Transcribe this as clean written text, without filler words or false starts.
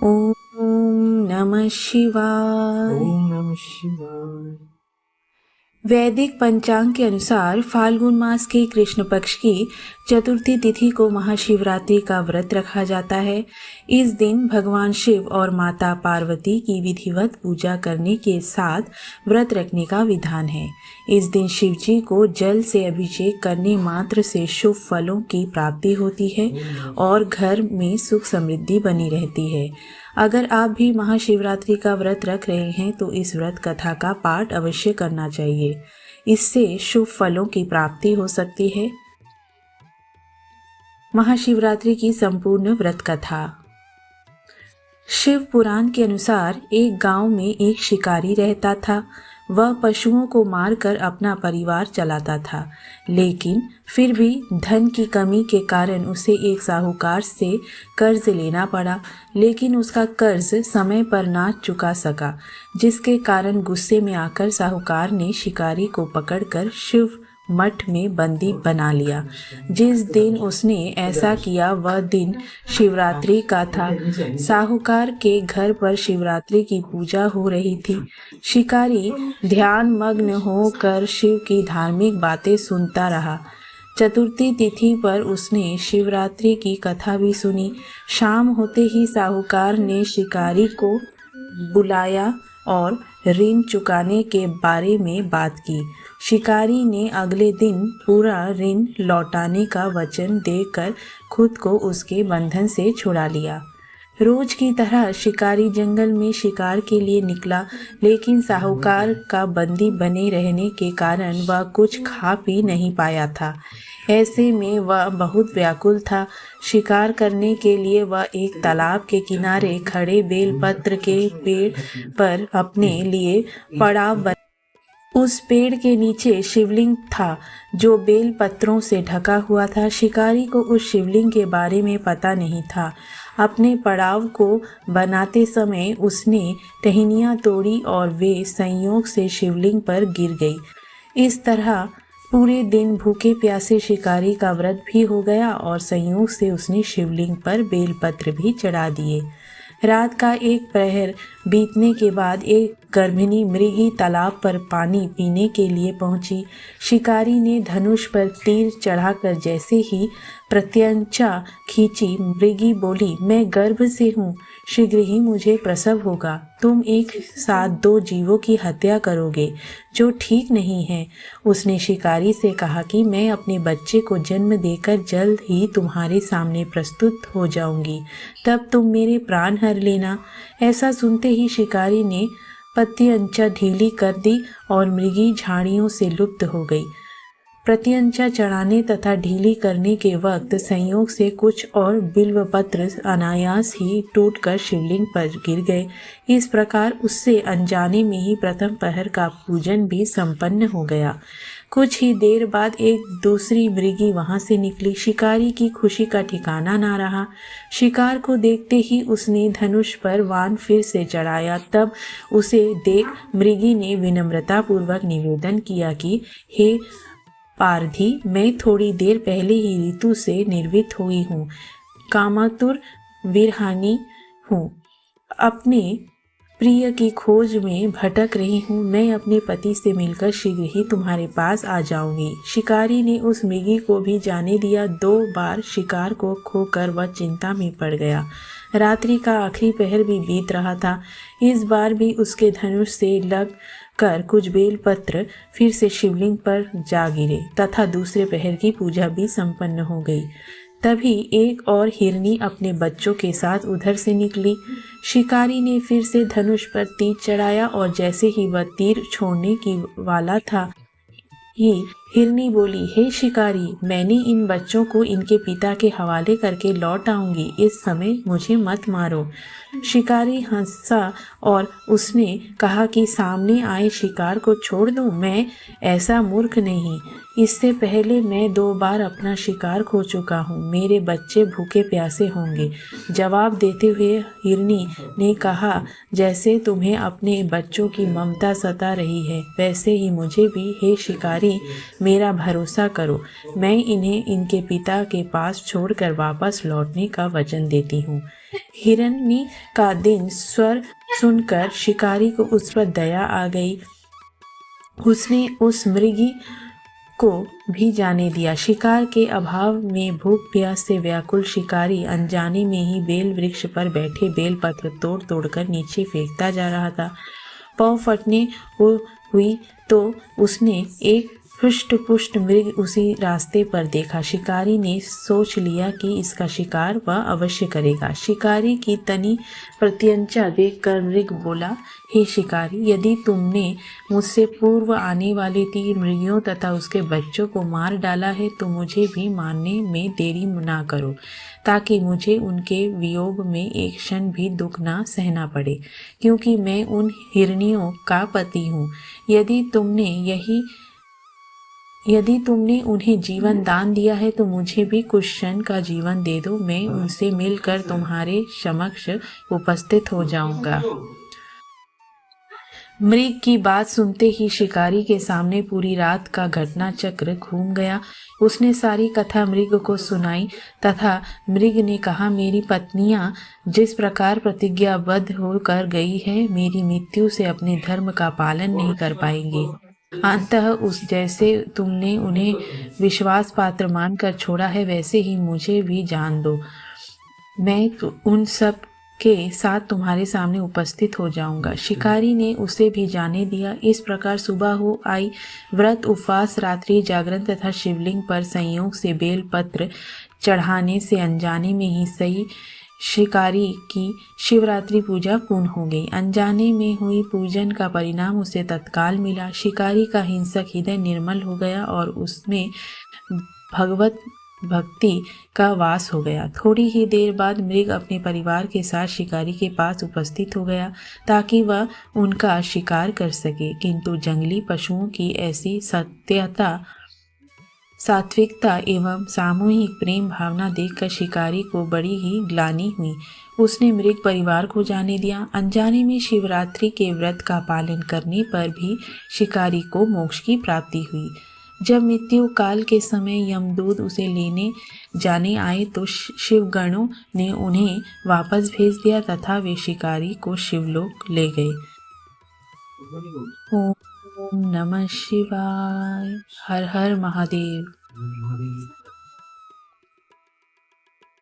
ओम नमः शिवाय। ओम नमः शिवाय। वैदिक पंचांग के अनुसार फाल्गुन मास की कृष्ण पक्ष की चतुर्थी तिथि को महाशिवरात्रि का व्रत रखा जाता है। इस दिन भगवान शिव और माता पार्वती की विधिवत पूजा करने के साथ व्रत रखने का विधान है। इस दिन शिव जी को जल से अभिषेक करने मात्र से शुभ फलों की प्राप्ति होती है और घर में सुख समृद्धि बनी रहती है। अगर आप भी महाशिवरात्रि का व्रत रख रहे हैं तो इस व्रत कथा का पाठ अवश्य करना चाहिए। इससे शुभ फलों की प्राप्ति हो सकती है। महाशिवरात्रि की संपूर्ण व्रत कथा। शिव पुराण के अनुसार एक गांव में एक शिकारी रहता था। वह पशुओं को मारकर अपना परिवार चलाता था, लेकिन फिर भी धन की कमी के कारण उसे एक साहूकार से कर्ज लेना पड़ा, लेकिन उसका कर्ज समय पर ना चुका सका, जिसके कारण गुस्से में आकर साहूकार ने शिकारी को पकड़कर शिव मठ में बंदी बना लिया। जिस दिन उसने ऐसा किया वह दिन शिवरात्रि का था। साहूकार के घर पर शिवरात्रि की पूजा हो रही थी। शिकारी ध्यान मग्न होकर शिव की धार्मिक बातें सुनता रहा। चतुर्थी तिथि पर उसने शिवरात्रि की कथा भी सुनी। शाम होते ही साहूकार ने शिकारी को बुलाया और ऋण चुकाने के बारे में बात की। शिकारी ने अगले दिन पूरा ऋण लौटाने का वचन देकर खुद को उसके बंधन से छुड़ा लिया। रोज की तरह शिकारी जंगल में शिकार के लिए निकला, लेकिन साहूकार का बंदी बने रहने के कारण वह कुछ खा पी नहीं पाया था। ऐसे में वह बहुत व्याकुल था। शिकार करने के लिए वह एक तालाब के किनारे खड़े बेलपत्र के पेड़ पर अपने लिए पड़ाव बना। उस पेड़ के नीचे शिवलिंग था जो बेल पत्रों से ढका हुआ था। शिकारी को उस शिवलिंग के बारे में पता नहीं था। अपने पड़ाव को बनाते समय उसने टहनियाँ तोड़ी और वे संयोग से शिवलिंग पर गिर गई। इस तरह पूरे दिन भूखे प्यासे शिकारी का व्रत भी हो गया और संयोग से उसने शिवलिंग पर बेलपत्र भी चढ़ा दिए। रात का एक प्रहर बीतने के बाद एक गर्भिणी मृगी तालाब पर पानी पीने के लिए पहुंची। शिकारी ने धनुष पर तीर चढ़ाकर जैसे ही प्रत्यंचा खींची, मृगी बोली, मैं गर्भ से हूँ, शीघ्र ही मुझे प्रसव होगा। तुम एक साथ 2 जीवों की हत्या करोगे, जो ठीक नहीं है। उसने शिकारी से कहा कि मैं अपने बच्चे को जन्म देकर जल्द ही तुम्हारे सामने प्रस्तुत हो जाऊंगी, तब तुम मेरे प्राण हर लेना। ऐसा सुनते ही शिकारी ने प्रत्यंचा ढीली कर दी और मृगी झाड़ियों से लुप्त हो गई। प्रत्यंचा चढ़ाने तथा ढीली करने के वक्त संयोग से कुछ और बिल्वपत्र अनायास ही टूटकर शिवलिंग पर गिर गए। इस प्रकार उससे अनजाने में ही प्रथम पहर का पूजन भी संपन्न हो गया। कुछ ही देर बाद एक दूसरी मृगी वहां से निकली। शिकारी की खुशी का ठिकाना ना रहा। शिकार को देखते ही उसने धनुष पर बाण फिर से चढ़ाया। तब उसे देख मृगी ने विनम्रतापूर्वक निवेदन किया कि हे पारधी, मैं थोड़ी देर पहले ही ऋतु से निर्वित हुई हूँ, कामातुर विरहानी हूँ, अपने प्रिय की खोज में भटक रही हूँ। मैं अपने पति से मिलकर शीघ्र ही तुम्हारे पास आ जाऊंगी। शिकारी ने उस मृगी को भी जाने दिया। 2 बार शिकार को खोकर वह चिंता में पड़ गया। रात्रि का आखिरी पहर भी बीत रहा था। इस बार भी उसके धनुष से लग कर कुछ बेलपत्र फिर से शिवलिंग पर जा गिरे तथा दूसरे पहर की पूजा भी संपन्न हो गई। तभी एक और हिरनी अपने बच्चों के साथ उधर से निकली। शिकारी ने फिर से धनुष पर तीर चढ़ाया और जैसे ही वह तीर छोड़ने की वाला था ही हिरनी बोली, हे शिकारी, मैंने इन बच्चों को इनके पिता के हवाले करके लौट आऊंगी, इस समय मुझे मत मारो। शिकारी हंसा और उसने कहा कि सामने आए शिकार को छोड़ दूं, मैं ऐसा मूर्ख नहीं। इससे पहले मैं 2 बार अपना शिकार खो चुका हूँ। मेरे बच्चे भूखे प्यासे होंगे। जवाब देते हुए हिरनी ने कहा, जैसे तुम्हें अपने बच्चों की ममता सता रही है, वैसे ही मुझे भी। हे शिकारी, मेरा भरोसा करो। मैं इन्हें इनके पिता के पास छोड़कर वापस लौटने का वचन देती हूँ। हिरनी का दिन स्वर सुनकर शिकारी को उस पर दया आ गई। उसने उस मृगी को भी जाने दिया। शिकार के अभाव में भूख प्यास से व्याकुल शिकारी अनजाने में ही बेल वृक्ष पर बैठे बेल पत्र तोड़ तोड़कर नीचे फेंकता जा रहा था। पाँव फटने हुई तो उसने एक हृष्ट पुष्ट मृग उसी रास्ते पर देखा। शिकारी ने सोच लिया कि इसका शिकार वह अवश्य करेगा। शिकारी की तनी प्रत्यंचा देखकर मृग बोला, हे शिकारी, यदि तुमने मुझसे पूर्व आने वाले 3 मृगियों तथा उसके बच्चों को मार डाला है तो मुझे भी मारने में देरी ना करो, ताकि मुझे उनके वियोग में एक क्षण भी दुख ना सहना पड़े, क्योंकि मैं उन हिरनियों का पति हूँ। यदि तुमने उन्हें जीवन दान दिया है तो मुझे भी कुछ क्षण का जीवन दे दो। मैं उनसे मिलकर तुम्हारे समक्ष उपस्थित हो जाऊंगा। मृग की बात सुनते ही शिकारी के सामने पूरी रात का घटना चक्र घूम गया। उसने सारी कथा मृग को सुनाई तथा मृग ने कहा, मेरी पत्नियां जिस प्रकार प्रतिज्ञाबद्ध होकर गई है, मेरी मृत्यु से अपने धर्म का पालन नहीं कर पाएंगे। अंततः उस जैसे तुमने उन्हें विश्वास पात्र मानकर छोड़ा है, वैसे ही मुझे भी जान दो। मैं उन सब के साथ तुम्हारे सामने उपस्थित हो जाऊंगा। शिकारी ने उसे भी जाने दिया। इस प्रकार सुबह हो आई। व्रत, उपवास, रात्रि जागरण तथा शिवलिंग पर संयोग से बेल पत्र चढ़ाने से अनजाने में ही सही शिकारी की शिवरात्रि पूजा पूर्ण हो गई। अनजाने में हुई पूजन का परिणाम उसे तत्काल मिला। शिकारी का हिंसक हृदय निर्मल हो गया और उसमें भगवत भक्ति का वास हो गया। थोड़ी ही देर बाद मृग अपने परिवार के साथ शिकारी के पास उपस्थित हो गया ताकि वह उनका शिकार कर सके, किंतु जंगली पशुओं की ऐसी सात्विकता एवं सामूहिक प्रेम भावना देखकर शिकारी को बड़ी ही ग्लानि हुई। उसने मृग परिवार को जाने दिया। अनजाने में शिवरात्रि के व्रत का पालन करने पर भी शिकारी को मोक्ष की प्राप्ति हुई। जब मृत्यु काल के समय यमदूत उसे लेने जाने आए तो शिवगणों ने उन्हें वापस भेज दिया तथा वे शिकारी को शिवलोक ले गए। ओम नमः शिवाय। हर हर महादेव।